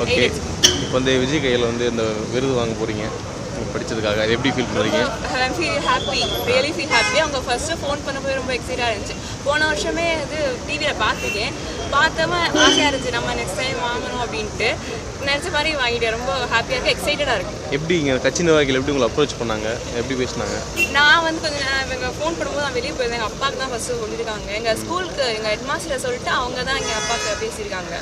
Okay. இப்போ வந்து விஜய் கையில் வந்து இந்த விருது வாங்க போகிறீங்க படித்ததுக்காக, அது எப்படி ஃபீல் பண்ணுறீங்க? I feel happy, really feel happy. அவங்க ஃபர்ஸ்ட்டு ஃபோன் பண்ண ரொம்ப எக்ஸைட்டாக இருந்துச்சு. போன வருஷமே இது டிவியில் பார்த்துருக்கேன். பார்த்தவன் ஆசையாக இருந்துச்சு நம்ம நெக்ஸ்ட் டைம் வாங்கணும் அப்படின்ட்டு. நினச்ச மாதிரி வாங்கிட்டேன். ரொம்ப ஹாப்பியாக இருக்குது, எக்ஸைட்டடாக இருக்குது. எப்படி இங்கே கட்சி நிர்வாகிகள் எப்படி உங்களை அப்ரோச் பண்ணாங்க, எப்படி பேசினாங்க? நான் வந்து கொஞ்சம் எங்கள் ஃபோன் பண்ணும்போது நான் வெளியே போயிருந்தேன். எங்கள் அப்பாவுக்கு தான் ஃபஸ்ட்டு சொல்லியிருக்காங்க. எங்கள் ஸ்கூலுக்கு எங்கள் ஹெட்மாஸ்டரை சொல்லிட்டு அவங்க தான் எங்கள் அப்பாவுக்கு பேசியிருக்காங்க.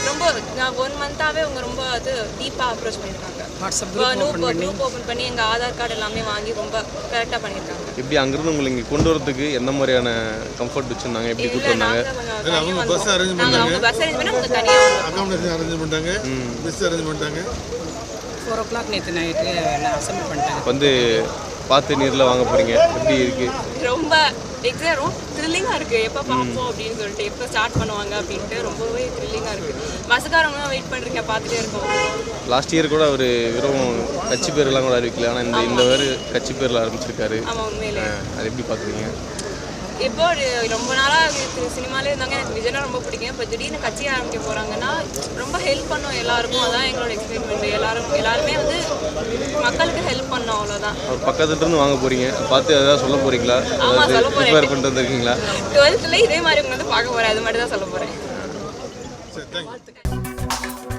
ரொம்ப நான் 1 மந்த்தாகவே அவங்க ரொம்ப அது டீப்பாக அப்ரோச் பண்ணியிருக்காங்க. குரூப் ஓப்பன் பண்ணி எங்கள் ஆதார் கார்டு எல்லாமே வாங்கி ரொம்ப கரெக்டாக பண்ணியிருக்காங்க. எப்படி அங்கேருந்து உங்களை இங்கே கொண்டு வரதுக்கு எந்த மாதிரியான கம்ஃபர்ட் வச்சுருந்தாங்க, எப்படி கூப்பிட்டு வந்தாங்க? அவங்க பஸ் அரேஞ்ச் பண்ணி அவங்க தனியாக அரேஞ்ச் பண்ணிட்டாங்க, பஸ் அரேஞ்ச் பண்ணிட்டாங்க. 4 o'clock நேற்று நைட்டு அசம்பிள் பண்ணிட்டாங்க. வந்து பார்த்து நேரில் வாங்க போகிறீங்க, எப்படி இருக்குது? ரொம்ப எக்ஸாம் த்ரில்லிங்காக இருக்குது. எப்போ பார்ப்போம் அப்படின்னு சொல்லிட்டு, எப்போ ஸ்டார்ட் பண்ணுவாங்க அப்படின்ட்டு ரொம்பவே த்ரில்லிங்காக இருக்குது. பஸ்ஸுக்காரவங்களாம் வெயிட் பண்ணுறீங்க, பார்த்துட்டே இருக்கோம். லாஸ்ட் இயர் கூட அவர் வெறும் கட்சி பேரெல்லாம் கூட அறிவிக்கல, ஆனால் இந்த வேறு கட்சி பேரில் ஆரம்பிச்சிருக்காரு. ஆமாம், உண்மையிலே அது எப்படி பார்க்குறீங்க? இப்போ ரொம்ப நாளாக சினிமாலே இருந்தாங்க. எனக்கு விஜய்னா ரொம்ப பிடிக்கும். இப்போ திடீர்னு கட்சி ஆரம்பிக்க போகிறாங்கன்னா ரொம்ப ஹெல்ப் பண்ணோம் எல்லாருக்கும். அதான் எங்களோட எக்ஸ்பெரிமெண்ட். எல்லாருமே வந்து மக்களுக்கு ஹெல்ப் பண்ணோம், அவ்வளோதான். அவர் பக்கத்துலேருந்து வாங்க போகிறீங்க, பார்த்து எதாவது சொல்ல போகிறீங்களா? ஆமாம், சொல்ல போகிறேன். ப்ரிப்பேர் பண்ணிட்டு வந்திருக்கீங்களா? 12th இதே மாதிரி உங்களை வந்து பார்க்க போகிறேன். அது மட்டும் தான் சொல்ல போகிறேன். சரி, தேங்க்யூ.